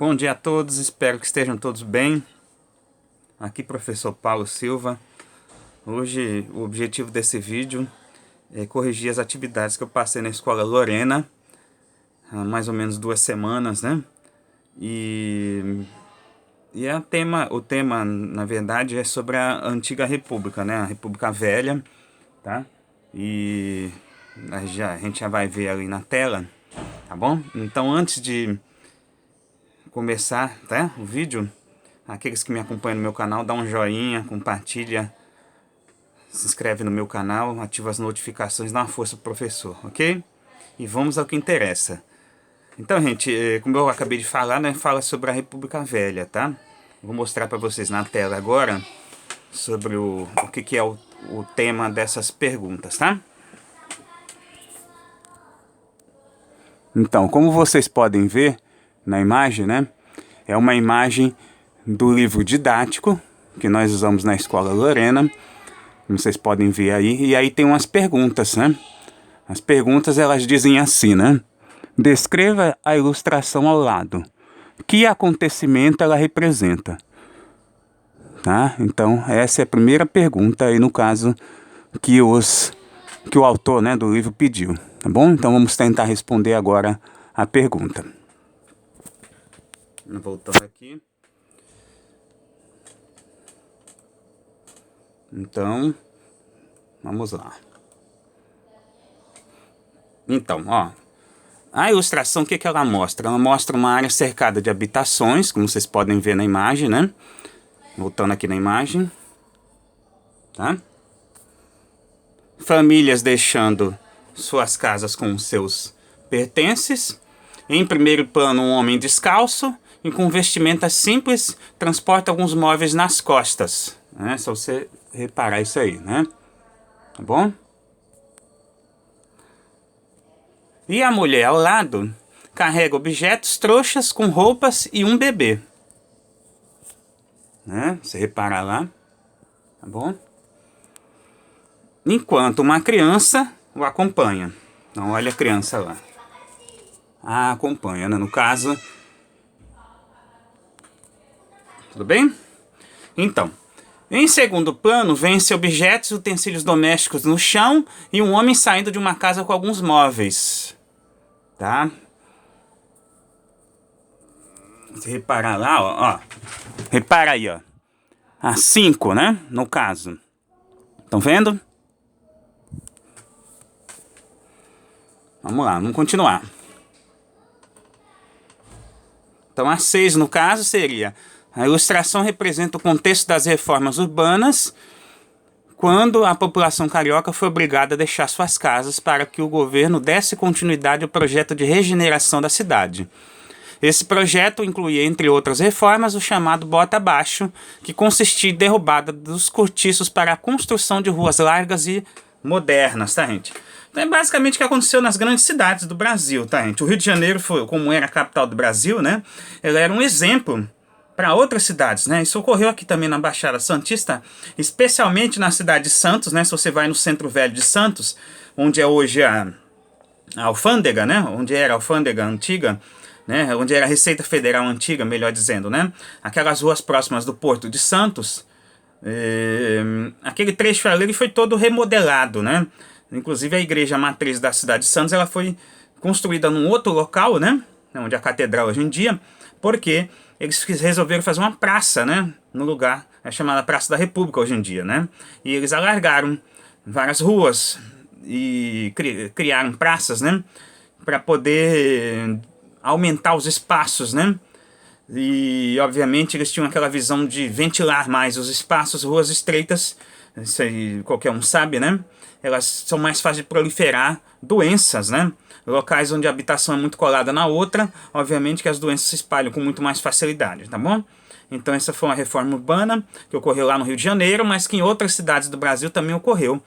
Bom dia a todos, espero que estejam todos bem. Aqui professor Paulo Silva. Hoje o objetivo desse vídeo é corrigir as atividades que eu passei na escola Lorena há mais ou menos 2 semanas, né? E o tema na verdade é sobre a antiga república, né? A República Velha, tá? E a gente já vai ver ali na tela, tá bom? Então antes de começar, tá? O vídeo, aqueles que me acompanham no meu canal, dá um joinha, compartilha, se inscreve no meu canal, ativa as notificações, dá uma força pro professor, ok? E vamos ao que interessa. Então, gente, como eu acabei de falar, né, fala sobre a República Velha, tá? Vou mostrar para vocês na tela agora sobre o que é o tema dessas perguntas, tá? Então, como vocês podem ver na imagem, né? É uma imagem do livro didático que nós usamos na escola Lorena, como vocês podem ver aí, e aí tem umas perguntas, né? As perguntas elas dizem assim, né? Descreva a ilustração ao lado. Que acontecimento ela representa? Tá? Então, essa é a primeira pergunta aí no caso que o autor, né, do livro pediu, tá bom? Então vamos tentar responder agora a pergunta. Voltando aqui. Então, vamos lá. Então, ó, a ilustração, o que ela mostra? Ela mostra uma área cercada de habitações, como vocês podem ver na imagem, né? Voltando aqui na imagem, tá? Famílias deixando suas casas com seus pertences. Em primeiro plano, um homem descalço e com vestimenta simples transporta alguns móveis nas costas, né? Só você reparar isso aí, né? Tá bom? E a mulher ao lado carrega objetos trouxas com roupas e um bebê, né? Você reparar lá, tá bom? Enquanto uma criança o acompanha. Então olha a criança lá. A acompanha, né? No caso. Tudo bem? Então, em segundo plano, vêm-se objetos e utensílios domésticos no chão e um homem saindo de uma casa com alguns móveis. Tá? Se reparar lá, ó. Repara aí, ó. A 5, né? No caso. Estão vendo? Vamos lá, vamos continuar. Então, a 6, no caso, seria... A ilustração representa o contexto das reformas urbanas quando a população carioca foi obrigada a deixar suas casas para que o governo desse continuidade ao projeto de regeneração da cidade. Esse projeto incluía, entre outras reformas, o chamado Bota Abaixo, que consistia em derrubada dos cortiços para a construção de ruas largas e modernas, tá, gente? Então é basicamente o que aconteceu nas grandes cidades do Brasil, tá, gente? O Rio de Janeiro, como era a capital do Brasil, né? Ele era um exemplo para outras cidades, né? Isso ocorreu aqui também na Baixada Santista, especialmente na cidade de Santos, né? Se você vai no Centro Velho de Santos, onde é hoje a alfândega, né? Onde era a alfândega antiga, né? Onde era a Receita Federal antiga, melhor dizendo, né? Aquelas ruas próximas do Porto de Santos, aquele trecho ali foi todo remodelado, né? Inclusive a igreja matriz da cidade de Santos, ela foi construída num outro local, né? Onde é a catedral hoje em dia, porque eles resolveram fazer uma praça, né? No lugar, é chamada Praça da República hoje em dia, né? E eles alargaram várias ruas e criaram praças, né? Para poder aumentar os espaços, né? E, obviamente, eles tinham aquela visão de ventilar mais os espaços, ruas estreitas, isso aí qualquer um sabe, né? Elas são mais fáceis de proliferar doenças, né? Locais onde a habitação é muito colada na outra, obviamente que as doenças se espalham com muito mais facilidade, tá bom? Então essa foi uma reforma urbana que ocorreu lá no Rio de Janeiro, mas que em outras cidades do Brasil também ocorreu,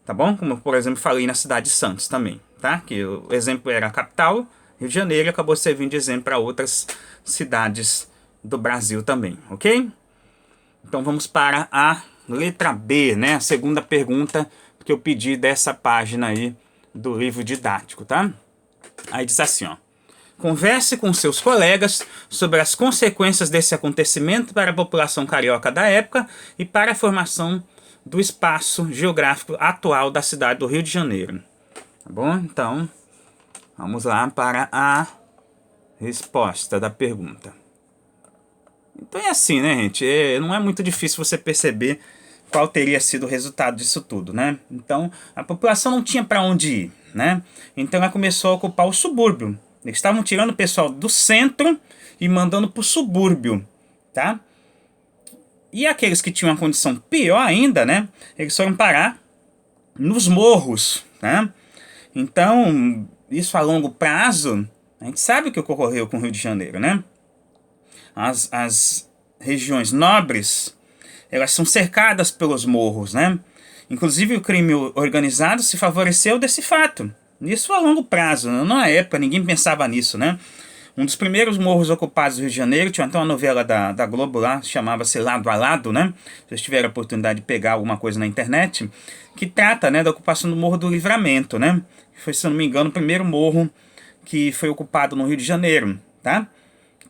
tá bom? Como, por exemplo, falei na cidade de Santos também, tá? Que o exemplo era a capital, Rio de Janeiro, e acabou servindo de exemplo para outras cidades do Brasil também, ok? Então vamos para a letra B, né? A segunda pergunta que eu pedi dessa página aí do livro didático, tá? Aí diz assim, ó. Converse com seus colegas sobre as consequências desse acontecimento para a população carioca da época e para a formação do espaço geográfico atual da cidade do Rio de Janeiro. Tá bom? Então, vamos lá para a resposta da pergunta. Então é assim, né, gente? Não é muito difícil você perceber qual teria sido o resultado disso tudo, né? Então, a população não tinha para onde ir, né? Então ela começou a ocupar o subúrbio. Eles estavam tirando o pessoal do centro e mandando para o subúrbio, tá? E aqueles que tinham uma condição pior ainda, né? Eles foram parar nos morros, né? Então, isso a longo prazo, a gente sabe o que ocorreu com o Rio de Janeiro, né? As regiões nobres, elas são cercadas pelos morros, né? Inclusive o crime organizado se favoreceu desse fato. Isso a longo prazo, na época ninguém pensava nisso, né? Um dos primeiros morros ocupados do Rio de Janeiro, tinha até uma novela da Globo lá, chamava-se Lado a Lado, né? Se vocês tiverem a oportunidade de pegar alguma coisa na internet, que trata, né, da ocupação do Morro do Livramento, né? Foi, se eu não me engano, o primeiro morro que foi ocupado no Rio de Janeiro, tá?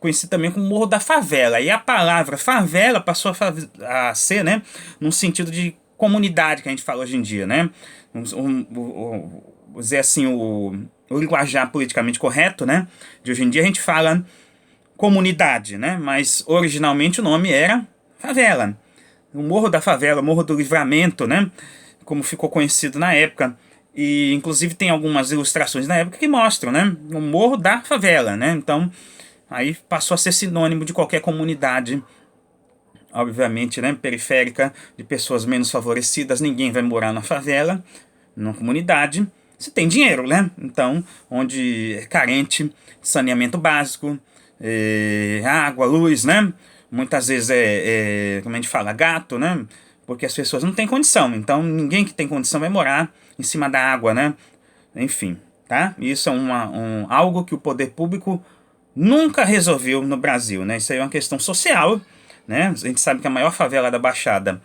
Conhecido também como Morro da Favela. E a palavra favela passou a ser, né, num sentido de comunidade que a gente fala hoje em dia, né? Vou dizer assim, o linguajar politicamente correto, né? De hoje em dia a gente fala comunidade, né? Mas originalmente o nome era favela. O Morro da Favela, Morro do Livramento, né? Como ficou conhecido na época. E inclusive tem algumas ilustrações na época que mostram, né? O Morro da Favela, né? Então, aí passou a ser sinônimo de qualquer comunidade, obviamente, né? Periférica, de pessoas menos favorecidas. Ninguém vai morar na favela, numa comunidade. Se tem dinheiro, né? Então, onde é carente de saneamento básico, água, luz, né? Muitas vezes como a gente fala, gato, né? Porque as pessoas não têm condição. Então, ninguém que tem condição vai morar em cima da água, né? Enfim, tá? Isso é algo que o poder público nunca resolveu no Brasil, né? Isso aí é uma questão social, né? A gente sabe que a maior favela da Baixada,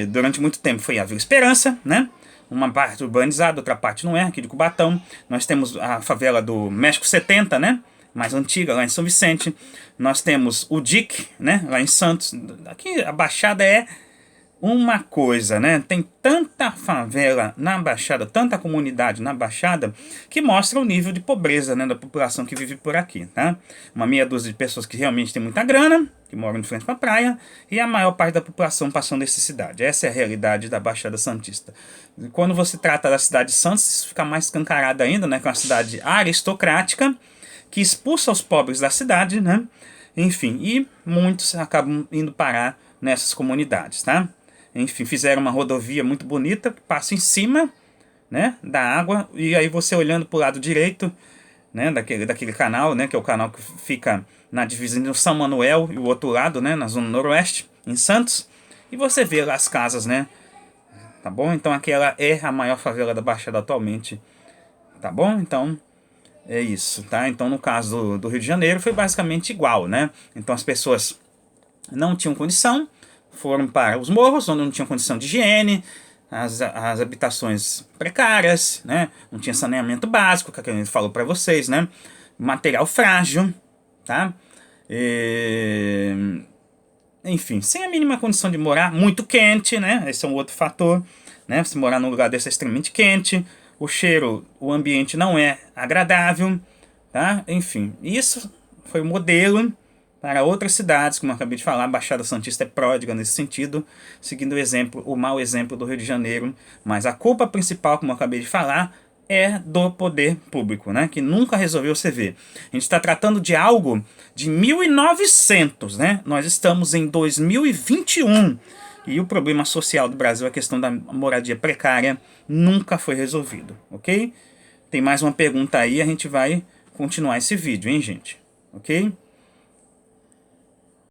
durante muito tempo, foi a Vila Esperança, né? Uma parte urbanizada, outra parte não é, aqui de Cubatão. Nós temos a favela do México 70, né? Mais antiga, lá em São Vicente. Nós temos o DIC, né? Lá em Santos. Aqui a Baixada é uma coisa, né? Tem tanta favela na Baixada, tanta comunidade na Baixada, que mostra o nível de pobreza, né, da população que vive por aqui, tá? Uma meia dúzia de pessoas que realmente tem muita grana, que moram de frente para a praia, e a maior parte da população passando necessidade. Essa é a realidade da Baixada Santista. Quando você trata da cidade de Santos, isso fica mais escancarado ainda, né? Que é uma cidade aristocrática, que expulsa os pobres da cidade, né? Enfim, e muitos acabam indo parar nessas comunidades, tá? Enfim, fizeram uma rodovia muito bonita que passa em cima, né, da água, e aí você olhando para o lado direito, né, daquele canal, né, que é o canal que fica na divisa do São Manuel e o outro lado, né, na zona noroeste, em Santos, e você vê lá as casas, né, tá bom? Então aquela é a maior favela da Baixada atualmente, tá bom? Então é isso, tá? Então no caso do Rio de Janeiro foi basicamente igual, né? Então as pessoas não tinham condição, foram para os morros, onde não tinham condição de higiene, as habitações precárias, né? Não tinha saneamento básico, que a gente falou para vocês, né? Material frágil, tá? Enfim, sem a mínima condição de morar, muito quente, né? Esse é um outro fator, né? Se morar num lugar desse é extremamente quente, o cheiro, o ambiente não é agradável, tá? Enfim, isso foi o modelo para outras cidades, como eu acabei de falar. A Baixada Santista é pródiga nesse sentido, seguindo o mau exemplo do Rio de Janeiro, mas a culpa principal, como eu acabei de falar, é do poder público, né, que nunca resolveu se ver. A gente está tratando de algo de 1900, né? Nós estamos em 2021 e o problema social do Brasil, a questão da moradia precária, nunca foi resolvido, ok? Tem mais uma pergunta aí, a gente vai continuar esse vídeo, hein, gente? Ok?